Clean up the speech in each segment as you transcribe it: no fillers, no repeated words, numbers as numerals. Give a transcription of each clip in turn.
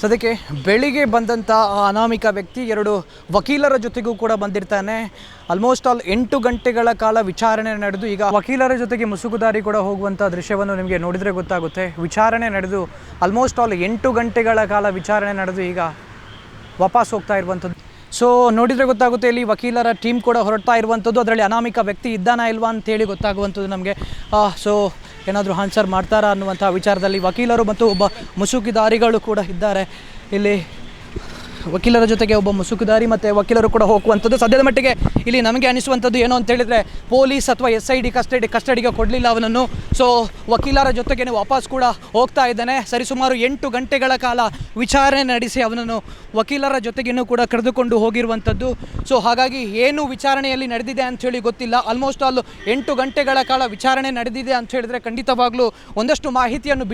ಸದ್ಯಕ್ಕೆ ಬೆಳಿಗ್ಗೆ ಬಂದಂಥ ಅನಾಮಿಕ ವ್ಯಕ್ತಿ ಎರಡು ವಕೀಲರ ಜೊತೆಗೂ ಕೂಡ ಬಂದಿರ್ತಾನೆ. ಆಲ್ಮೋಸ್ಟ್ ಆಲ್ 8 ಗಂಟೆಗಳ ಕಾಲ ವಿಚಾರಣೆ ನಡೆದು ಈಗ ವಕೀಲರ ಜೊತೆಗೆ ಮುಸುಕುದಾರಿ ಕೂಡ ಹೋಗುವಂಥ ದೃಶ್ಯವನ್ನು ನಿಮಗೆ ನೋಡಿದರೆ ಗೊತ್ತಾಗುತ್ತೆ. ವಿಚಾರಣೆ ನಡೆದು ಆಲ್ಮೋಸ್ಟ್ ಆಲ್ 8 ಗಂಟೆಗಳ ಕಾಲ ವಿಚಾರಣೆ ನಡೆದು ಈಗ ವಾಪಸ್ ಹೋಗ್ತಾ ಇರುವಂಥದ್ದು. ಸೊ ನೋಡಿದರೆ ಗೊತ್ತಾಗುತ್ತೆ, ಇಲ್ಲಿ ವಕೀಲರ ಟೀಮ್ ಕೂಡ ಹೊರಡ್ತಾ ಇರುವಂಥದ್ದು. ಅದರಲ್ಲಿ ಅನಾಮಿಕ ವ್ಯಕ್ತಿ ಇದ್ದಾನಾ ಇಲ್ವಾ ಅಂತೇಳಿ ಗೊತ್ತಾಗುವಂಥದ್ದು ನಮಗೆ. ಸೊ ಏನಾದರೂ ಆನ್ಸರ್ ಮಾಡ್ತಾರಾ ಅನ್ನುವಂಥ ವಿಚಾರದಲ್ಲಿ ವಕೀಲರು ಮತ್ತು ಒಬ್ಬ ಮುಸುಕುದಾರಿಗಳು ಕೂಡ ಇದ್ದಾರೆ. ಇಲ್ಲಿ ವಕೀಲರ ಜೊತೆಗೆ ಒಬ್ಬ ಮುಸುಕುದಾರಿ ಮತ್ತು ವಕೀಲರು ಕೂಡ ಹೋಗುವಂಥದ್ದು. ಸದ್ಯದ ಮಟ್ಟಿಗೆ ಇಲ್ಲಿ ನಮಗೆ ಅನಿಸುವಂಥದ್ದು ಏನು ಅಂತ ಹೇಳಿದರೆ, ಪೊಲೀಸ್ ಅಥವಾ SID ಕಸ್ಟಡಿಗೆ ಕೊಡಲಿಲ್ಲ ಅವನನ್ನು. ಸೊ ವಕೀಲರ ಜೊತೆಗೇ ವಾಪಸ್ ಕೂಡ ಹೋಗ್ತಾ ಇದ್ದಾನೆ. ಸರಿಸುಮಾರು 8 ಗಂಟೆಗಳ ಕಾಲ ವಿಚಾರಣೆ ನಡೆಸಿ ಅವನನ್ನು ವಕೀಲರ ಜೊತೆಗೇನೂ ಕೂಡ ಕರೆದುಕೊಂಡು ಹೋಗಿರುವಂಥದ್ದು. ಸೊ ಹಾಗಾಗಿ ಏನು ವಿಚಾರಣೆಯಲ್ಲಿ ನಡೆದಿದೆ ಅಂಥೇಳಿ ಗೊತ್ತಿಲ್ಲ. ಆಲ್ಮೋಸ್ಟ್ ಆಲ್ 8 ಗಂಟೆಗಳ ಕಾಲ ವಿಚಾರಣೆ ನಡೆದಿದೆ ಅಂತ ಹೇಳಿದರೆ ಖಂಡಿತವಾಗ್ಲೂ ಒಂದಷ್ಟು ಮಾಹಿತಿಯನ್ನು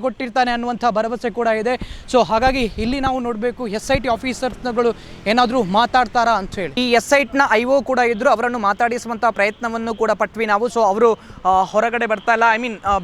ಕೊಟ್ಟಿರ್ತಾನೆ ಅನ್ನುವಂಥ ಭರವಸೆ ಕೂಡ ಇದೆ. ಸೊ ಹಾಗಾಗಿ ಇಲ್ಲಿ ನಾವು ನೋಡಬೇಕು, SIT ಆಫೀಸರ್ಸ್ಗಳು ಏನಾದರೂ ಮಾತಾಡ್ತಾರಾ ಅಂತ ಹೇಳಿ. ಈ SITನ IO ಕೂಡ ಇದ್ದರು, ಅವರನ್ನು ಮಾತಾಡಿಸುವಂಥ ಪ್ರಯತ್ನವನ್ನು ಕೂಡ ಪಟ್ವಿ ನಾವು. ಸೊ ಅವರು ಹೊರಗಡೆ ಬರ್ತಾ ಇಲ್ಲ,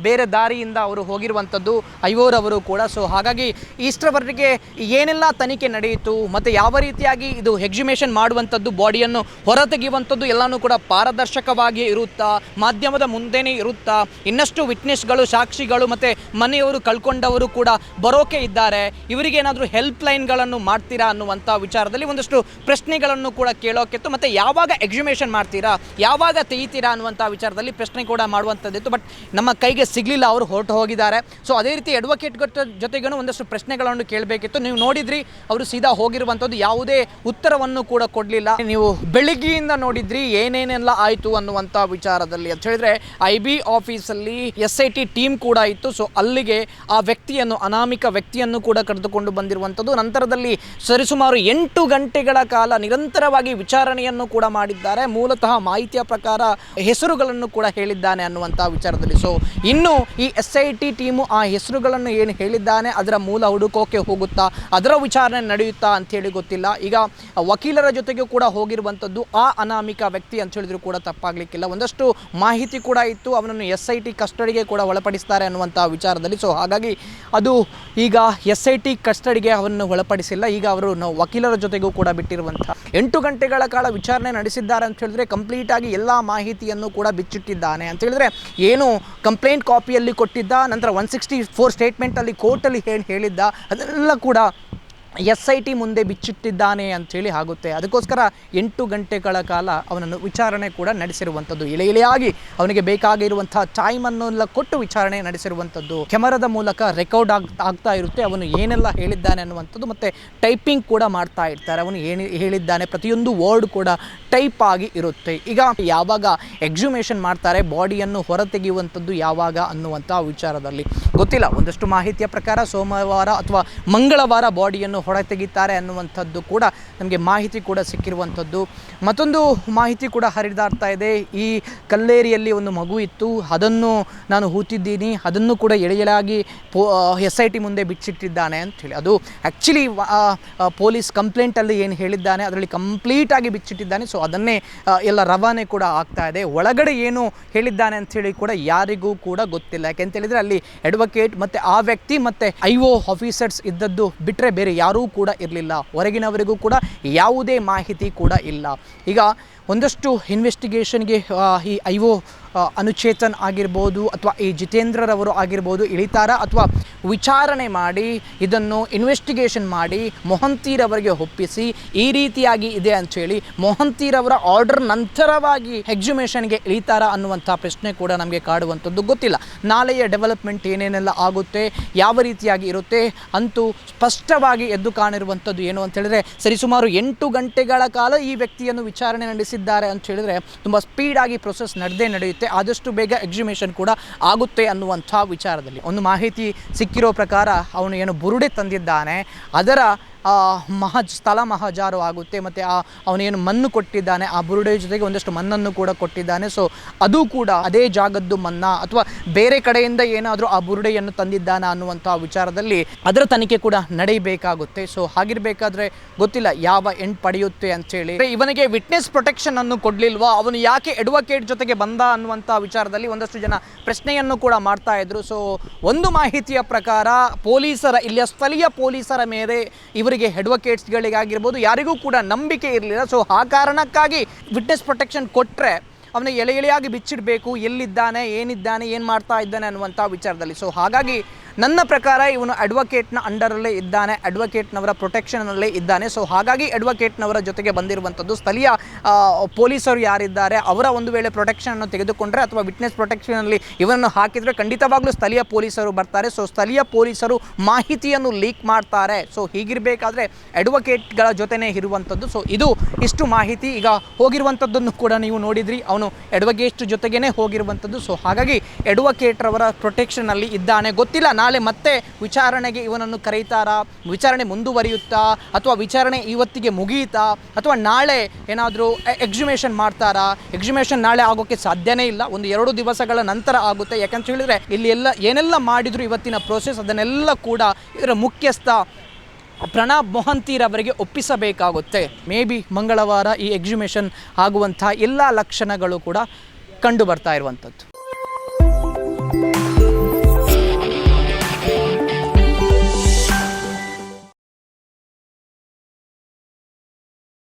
ಬೇರೆ ದಾರಿಯಿಂದ ಅವರು ಹೋಗಿರುವಂಥದ್ದು IOರವರು ಕೂಡ. ಸೊ ಹಾಗಾಗಿ ಇಷ್ಟರವರೆಗೆ ಏನೆಲ್ಲ ತನಿಖೆ ನಡೆಯಿತು ಮತ್ತು ಯಾವ ರೀತಿಯಾಗಿ ಇದು ಎಕ್ಸಿಮೇಷನ್ ಮಾಡುವಂಥದ್ದು, ಬಾಡಿಯನ್ನು ಹೊರತೆಗೆಯುವಂಥದ್ದು ಎಲ್ಲನೂ ಕೂಡ ಪಾರದರ್ಶಕವಾಗಿ ಇರುತ್ತಾ, ಮಾಧ್ಯಮದ ಮುಂದೆನೇ ಇರುತ್ತಾ, ಇನ್ನಷ್ಟು ವಿಟ್ನೆಸ್ಗಳು, ಸಾಕ್ಷಿಗಳು ಮತ್ತು ಮನೆಯವರು ಕಳ್ಕೊಂಡವರು ಕೂಡ ಬರೋಕೆ ಇದ್ದಾರೆ, ಇವರಿಗೇನಾದರೂ ಹೆಲ್ಪ್ ಲೈನ್ಗಳನ್ನು ಮಾಡ್ತೀರಾ ಅನ್ನುವಂಥ ವಿಚಾರದಲ್ಲಿ ಒಂದಷ್ಟು ಪ್ರಶ್ನೆಗಳನ್ನು ಕೂಡ ಕೇಳೋಕಿತ್ತು. ಮತ್ತು ಯಾವಾಗ ಎಕ್ಸಿಮೇಷನ್ ಮಾಡ್ತೀರಾ, ಯಾವಾಗ ತೆಗಿತೀರಾ ಅನ್ನುವಂಥ ವಿಚಾರದಲ್ಲಿ ಪ್ರಶ್ನೆ ಕೂಡ ಮಾಡುವಂಥದ್ದಿತ್ತು. ಬಟ್ ನಮ್ಮ ಕೈಗೆ ಸಿಗಲಿಲ್ಲ, ಅವರು ಹೊರಟು ಹೋಗಿದ್ದಾರೆ. ಸೊ ಅದೇ ರೀತಿ ಅಡ್ವೊಕೇಟ್ ಜೊತೆಗೂ ಒಂದಷ್ಟು ಪ್ರಶ್ನೆಗಳನ್ನು ಕೇಳಬೇಕಿತ್ತು. ನೀವು ನೋಡಿದ್ರಿ, ಅವರು ಸೀದಾ ಹೋಗಿರುವಂಥದ್ದು, ಯಾವುದೇ ಉತ್ತರವನ್ನು ಕೂಡ ಕೊಡಲಿಲ್ಲ. ನೀವು ಬೆಳಗ್ಗೆಯಿಂದ ನೋಡಿದ್ರಿ ಏನೇನೆಲ್ಲ ಆಯಿತು ಅನ್ನುವಂಥ ವಿಚಾರದಲ್ಲಿ ಅಂತ ಹೇಳಿದ್ರೆ, IB ಆಫೀಸಲ್ಲಿ SIT ಟೀಮ್ ಕೂಡ ಇತ್ತು. ಸೊ ಅಲ್ಲಿಗೆ ಆ ವ್ಯಕ್ತಿಯನ್ನು, ಅನಾಮಿಕ ವ್ಯಕ್ತಿಯನ್ನು ಕೂಡ ಕರೆದುಕೊಂಡು ಬಂದಿರುವಂಥದ್ದು. ನಂತರದಲ್ಲಿ ಸರಿಸುಮಾರು 8 ಗಂಟೆಗಳ ಕಾಲ ನಿರಂತರವಾಗಿ ವಿಚಾರಣೆಯನ್ನು ಕೂಡ ಮಾಡಿದ್ದಾರೆ. ಮೂಲತಃ ಮಾಹಿತಿಯ ಪ್ರಕಾರ ಹೆಸರುಗಳನ್ನು ಕೂಡ ಹೇಳಿದ್ದಾನೆ ಅನ್ನುವಂಥ ವಿಚಾರದಲ್ಲಿ. ಸೊ ಇನ್ನು ಈ SIT ಟೀಮು ಆ ಹೆಸರುಗಳನ್ನು ಏನು ಹೇಳಿದ್ದಾನೆ ಅದರ ಮೂಲ ಹುಡುಕೋಕೆ ಹೋಗುತ್ತಾ, ಅದರ ವಿಚಾರಣೆ ನಡೆಯುತ್ತಾ ಅಂಥೇಳಿ ಗೊತ್ತಿಲ್ಲ. ಈಗ ವಕೀಲರ ಜೊತೆಗೂ ಕೂಡ ಹೋಗಿರುವಂಥದ್ದು ಆ ಅನಾಮಿಕ ವ್ಯಕ್ತಿ ಅಂತ ಹೇಳಿದ್ರು ಕೂಡ ತಪ್ಪಾಗಲಿಕ್ಕಿಲ್ಲ. ಒಂದಷ್ಟು ಮಾಹಿತಿ ಕೂಡ ಇತ್ತು, ಅವನನ್ನು SIT ಕಸ್ಟಡಿಗೆ ಕೂಡ ಒಳಪಡಿಸ್ತಾರೆ ಅನ್ನುವಂಥ ವಿಚಾರದಲ್ಲಿ. ಸೊ ಹಾಗಾಗಿ ಅದು ಈಗ SIT ಕಸ್ಟಡಿಗೆ ಅವನ್ನು ಒಳಪಡಿಸಿಲ್ಲ. ಈಗ ಅವರು ವಕೀಲರ ಜೊತೆಗೂ ಕೂಡ ಬಿಟ್ಟಿರುವಂಥ 8 ಗಂಟೆಗಳ ಕಾಲ ವಿಚಾರಣೆ ನಡೆಸಿದ್ದಾರೆ ಅಂತ ಹೇಳಿದ್ರೆ ಕಂಪ್ಲೀಟಾಗಿ ಎಲ್ಲ ಮಾಹಿತಿಯನ್ನು ಕೂಡ ಬಿಚ್ಚಿಟ್ಟಿದ್ದಾನೆ ಅಂತ ಹೇಳಿದ್ರೆ, ಏನು ಕಂಪ್ಲೇಂಟ್ ಕಾಪಿಯಲ್ಲಿ ಕೊಟ್ಟಿದ್ದ, ನಂತರ 164 ಸ್ಟೇಟ್ಮೆಂಟಲ್ಲಿ ಕೋರ್ಟಲ್ಲಿ ಹೇಳಿದ್ದ ಅದೆಲ್ಲ ಕೂಡ SIT ಮುಂದೆ ಬಿಚ್ಚಿಟ್ಟಿದ್ದಾನೆ ಅಂಥೇಳಿ ಆಗುತ್ತೆ. ಅದಕ್ಕೋಸ್ಕರ 8 ಗಂಟೆಗಳ ಕಾಲ ಅವನನ್ನು ವಿಚಾರಣೆ ಕೂಡ ನಡೆಸಿರುವಂಥದ್ದು. ಎಳೆಯಾಗಿ ಅವನಿಗೆ ಬೇಕಾಗಿರುವಂಥ ಟೈಮನ್ನೆಲ್ಲ ಕೊಟ್ಟು ವಿಚಾರಣೆ ನಡೆಸಿರುವಂಥದ್ದು. ಕ್ಯಾಮರಾದ ಮೂಲಕ ರೆಕಾರ್ಡ್ ಆಗ್ತಾ ಇರುತ್ತೆ, ಅವನು ಏನೆಲ್ಲ ಹೇಳಿದ್ದಾನೆ ಅನ್ನುವಂಥದ್ದು. ಮತ್ತು ಟೈಪಿಂಗ್ ಕೂಡ ಮಾಡ್ತಾ ಇರ್ತಾರೆ, ಅವನು ಏನು ಹೇಳಿದ್ದಾನೆ ಪ್ರತಿಯೊಂದು ವರ್ಡ್ ಕೂಡ ಟೈಪ್ ಆಗಿ ಇರುತ್ತೆ. ಈಗ ಯಾವಾಗ ಎಕ್ಸಿಮೇಷನ್ ಮಾಡ್ತಾರೆ, ಬಾಡಿಯನ್ನು ಹೊರತೆಗೆಯುವಂಥದ್ದು ಯಾವಾಗ ಅನ್ನುವಂಥ ವಿಚಾರದಲ್ಲಿ ಗೊತ್ತಿಲ್ಲ. ಒಂದಷ್ಟು ಮಾಹಿತಿಯ ಪ್ರಕಾರ ಸೋಮವಾರ ಅಥವಾ ಮಂಗಳವಾರ ಬಾಡಿಯನ್ನು ಹೊರತೆಗಿತಾರೆ ಅನ್ನುವಂಥದ್ದು ಕೂಡ ನಮಗೆ ಮಾಹಿತಿ ಕೂಡ ಸಿಕ್ಕಿರುವಂಥದ್ದು. ಮತ್ತೊಂದು ಮಾಹಿತಿ ಕೂಡ ಹರಿದಾಡ್ತಾ ಇದೆ, ಈ ಕಲ್ಲೇರಿಯಲ್ಲಿ ಒಂದು ಮಗು ಇತ್ತು, ಅದನ್ನು ನಾನು ಹೂತಿದ್ದೀನಿ, ಅದನ್ನು ಕೂಡ ಎಳೆಯಲಾಗಿ SIT ಮುಂದೆ ಬಿಚ್ಚಿಟ್ಟಿದ್ದಾನೆ ಅಂಥೇಳಿ. ಅದು ಆ್ಯಕ್ಚುಲಿ ಪೊಲೀಸ್ ಕಂಪ್ಲೇಂಟಲ್ಲಿ ಏನು ಹೇಳಿದ್ದಾನೆ ಅದರಲ್ಲಿ ಕಂಪ್ಲೀಟಾಗಿ ಬಿಚ್ಚಿಟ್ಟಿದ್ದಾನೆ. ಸೊ ಅದನ್ನೇ ಎಲ್ಲ ರವಾನೆ ಕೂಡ ಆಗ್ತಾ ಇದೆ. ಒಳಗಡೆ ಏನು ಹೇಳಿದ್ದಾನೆ ಅಂಥೇಳಿ ಕೂಡ ಯಾರಿಗೂ ಕೂಡ ಗೊತ್ತಿಲ್ಲ. ಯಾಕೆಂತೇಳಿದರೆ ಅಲ್ಲಿ ಅಡ್ವೊಕೇಟ್ ಮತ್ತು ಆ ವ್ಯಕ್ತಿ ಮತ್ತು IO ಆಫೀಸರ್ಸ್ ಇದ್ದದ್ದು ಬಿಟ್ಟರೆ ಬೇರೆ ಯಾರೂ ಕೂಡ ಇರಲಿಲ್ಲ. ಹೊರಗಿನವರಿಗೂ ಕೂಡ ಯಾವುದೇ ಮಾಹಿತಿ ಕೂಡ ಇಲ್ಲ. ಈಗ ಒಂದಷ್ಟು ಇನ್ವೆಸ್ಟಿಗೇಷನ್ಗೆ ಈ IO ಅನುಚೇತನ್ ಆಗಿರ್ಬೋದು ಅಥವಾ ಈ ಜಿತೇಂದ್ರರವರು ಆಗಿರ್ಬೋದು ಇಳಿತಾರ, ಅಥವಾ ವಿಚಾರಣೆ ಮಾಡಿ ಇದನ್ನು ಇನ್ವೆಸ್ಟಿಗೇಷನ್ ಮಾಡಿ ಮೊಹಂತಿರವರಿಗೆ ಒಪ್ಪಿಸಿ ಈ ರೀತಿಯಾಗಿ ಇದೆ ಅಂಥೇಳಿ ಮೊಹಂತಿರವರ ಆರ್ಡರ್ ನಂತರವಾಗಿ ಎಕ್ಸಿಮೇಷನ್ಗೆ ಇಳಿತಾರ ಅನ್ನುವಂಥ ಪ್ರಶ್ನೆ ಕೂಡ ನಮಗೆ ಕಾಡುವಂಥದ್ದು. ಗೊತ್ತಿಲ್ಲ ನಾಳೆಯ ಡೆವಲಪ್ಮೆಂಟ್ ಏನೇನೆಲ್ಲ ಆಗುತ್ತೆ, ಯಾವ ರೀತಿಯಾಗಿ ಇರುತ್ತೆ. ಅಂತೂ ಸ್ಪಷ್ಟವಾಗಿ ಎದ್ದು ಕಾಣಿರುವಂಥದ್ದು ಏನು ಅಂತ ಹೇಳಿದ್ರೆ, ಸರಿಸುಮಾರು 8 ಗಂಟೆಗಳ ಕಾಲ ಈ ವ್ಯಕ್ತಿಯನ್ನು ವಿಚಾರಣೆ ನಡೆಸಿದ್ದಾರೆ ಅಂತ ಹೇಳಿದ್ರೆ ತುಂಬ ಸ್ಪೀಡಾಗಿ ಪ್ರೊಸೆಸ್ ನಡೆಯುತ್ತೆ. ಆದಷ್ಟು ಬೇಗ ಎಕ್ಸಿಮೇಷನ್ ಕೂಡ ಆಗುತ್ತೆ ಅನ್ನುವಂಥ ವಿಚಾರದಲ್ಲಿ ಒಂದು ಮಾಹಿತಿ ಸಿಕ್ಕಿರೋ ಪ್ರಕಾರ ಅವನು ಏನು ಬುರುಡೆ ತಂದಿದ್ದಾನೆ ಅದರ ಸ್ಥಳ ಮಹಾಜಾರು ಆಗುತ್ತೆ. ಮತ್ತು ಅವನೇನು ಮಣ್ಣು ಕೊಟ್ಟಿದ್ದಾನೆ, ಆ ಬುರುಡೆ ಜೊತೆಗೆ ಒಂದಷ್ಟು ಮಣ್ಣನ್ನು ಕೂಡ ಕೊಟ್ಟಿದ್ದಾನೆ. ಸೊ ಅದು ಕೂಡ ಅದೇ ಜಾಗದ್ದು ಮನ್ನಾ ಅಥವಾ ಬೇರೆ ಕಡೆಯಿಂದ ಏನಾದರೂ ಆ ಬುರುಡೆಯನ್ನು ತಂದಿದ್ದಾನ ಅನ್ನುವಂಥ ವಿಚಾರದಲ್ಲಿ ಅದರ ತನಿಖೆ ಕೂಡ ನಡೆಯಬೇಕಾಗುತ್ತೆ. ಸೊ ಹಾಗಿರಬೇಕಾದ್ರೆ ಗೊತ್ತಿಲ್ಲ ಯಾವ ಎಂಡ್ ಪಡೆಯುತ್ತೆ ಅಂತೇಳಿ. ಇವನಿಗೆ ವಿಟ್ನೆಸ್ ಪ್ರೊಟೆಕ್ಷನ್ ಅನ್ನು ಕೊಡ್ಲಿಲ್ವಾ, ಅವನು ಯಾಕೆ ಅಡ್ವೊಕೇಟ್ ಜೊತೆಗೆ ಬಂದ ಅನ್ನುವಂಥ ವಿಚಾರದಲ್ಲಿ ಒಂದಷ್ಟು ಜನ ಪ್ರಶ್ನೆಯನ್ನು ಕೂಡ ಮಾಡ್ತಾ ಇದ್ರು. ಸೊ ಒಂದು ಮಾಹಿತಿಯ ಪ್ರಕಾರ ಪೊಲೀಸರ ಇಲ್ಲಿಯ ಸ್ಥಳೀಯ ಪೊಲೀಸರ ಮೇಲೆ ಇವರಿಗೆ ಅಡ್ವೊಕೇಟ್ಸ್ಗಳಿಗಾಗಿರ್ಬೋದು ಯಾರಿಗೂ ಕೂಡ ನಂಬಿಕೆ ಇರಲಿಲ್ಲ. ಸೊ ಆ ಕಾರಣಕ್ಕಾಗಿ ವಿಟ್ನೆಸ್ ಪ್ರೊಟೆಕ್ಷನ್ ಕೊಟ್ಟರೆ ಅವನ ಎಳೆಯಾಗಿ ಬಿಚ್ಚಿಡಬೇಕು, ಎಲ್ಲಿದ್ದಾನೆ, ಏನಿದ್ದಾನೆ, ಏನು ಮಾಡ್ತಾ ಇದ್ದಾನೆ ಅನ್ನುವಂಥ ವಿಚಾರದಲ್ಲಿ. ಸೊ ಹಾಗಾಗಿ ನನ್ನ ಪ್ರಕಾರ ಇವನು ಅಡ್ವೊಕೇಟ್ನ ಅಂಡರಲ್ಲೇ ಇದ್ದಾನೆ, ಅಡ್ವೊಕೇಟ್ನವರ ಪ್ರೊಟೆಕ್ಷನಲ್ಲೇ ಇದ್ದಾನೆ. ಸೊ ಹಾಗಾಗಿ ಅಡ್ವೊಕೇಟ್ನವರ ಜೊತೆಗೆ ಬಂದಿರುವಂಥದ್ದು. ಸ್ಥಳೀಯ ಪೊಲೀಸರು ಯಾರಿದ್ದಾರೆ ಅವರ ಒಂದು ವೇಳೆ ಪ್ರೊಟೆಕ್ಷನನ್ನು ತೆಗೆದುಕೊಂಡ್ರೆ ಅಥವಾ ವಿಟ್ನೆಸ್ ಪ್ರೊಟೆಕ್ಷನಲ್ಲಿ ಇವನನ್ನು ಹಾಕಿದರೆ ಖಂಡಿತವಾಗ್ಲೂ ಸ್ಥಳೀಯ ಪೊಲೀಸರು ಬರ್ತಾರೆ. ಸೊ ಸ್ಥಳೀಯ ಪೊಲೀಸರು ಮಾಹಿತಿಯನ್ನು ಲೀಕ್ ಮಾಡ್ತಾರೆ. ಸೊ ಹೀಗಿರಬೇಕಾದ್ರೆ ಅಡ್ವೊಕೇಟ್ಗಳ ಜೊತೆನೇ ಇರುವಂಥದ್ದು. ಸೊ ಇದು ಇಷ್ಟು ಮಾಹಿತಿ. ಈಗ ಹೋಗಿರುವಂಥದ್ದನ್ನು ಕೂಡ ನೀವು ನೋಡಿದ್ರಿ, ಅವನು ಅಡ್ವೊಕೇಟ್ ಜೊತೆಗೇ ಹೋಗಿರುವಂಥದ್ದು. ಸೊ ಹಾಗಾಗಿ ಅಡ್ವೊಕೇಟ್ರವರ ಪ್ರೊಟೆಕ್ಷನಲ್ಲಿ ಇದ್ದಾನೆ. ಗೊತ್ತಿಲ್ಲ ನಾಳೆ ಮತ್ತೆ ವಿಚಾರಣೆಗೆ ಇವನನ್ನು ಕರೀತಾರಾ, ವಿಚಾರಣೆ ಮುಂದುವರಿಯುತ್ತಾ ಅಥವಾ ವಿಚಾರಣೆ ಇವತ್ತಿಗೆ ಮುಗಿಯುತ್ತಾ ಅಥವಾ ನಾಳೆ ಏನಾದರೂ ಎಕ್ಸಿಮೇಷನ್ ಮಾಡ್ತಾರಾ. ಎಕ್ಸಿಮೇಷನ್ ನಾಳೆ ಆಗೋಕ್ಕೆ ಸಾಧ್ಯನೇ ಇಲ್ಲ, 1-2 ದಿವಸಗಳ ನಂತರ ಆಗುತ್ತೆ. ಯಾಕಂತ ಹೇಳಿದರೆ ಇಲ್ಲಿ ಏನೆಲ್ಲ ಮಾಡಿದ್ರು ಇವತ್ತಿನ ಪ್ರೋಸೆಸ್ ಅದನ್ನೆಲ್ಲ ಕೂಡ ಇದರ ಮುಖ್ಯಸ್ಥ ಪ್ರಣಬ್ ಮೊಹಂತಿರವರಿಗೆ ಒಪ್ಪಿಸಬೇಕಾಗುತ್ತೆ. ಮೇ ಬಿ ಮಂಗಳವಾರ ಈ ಎಕ್ಸಿಮೇಷನ್ ಆಗುವಂಥ ಎಲ್ಲ ಲಕ್ಷಣಗಳು ಕೂಡ ಕಂಡು ಬರ್ತಾ ಇರುವಂಥದ್ದು.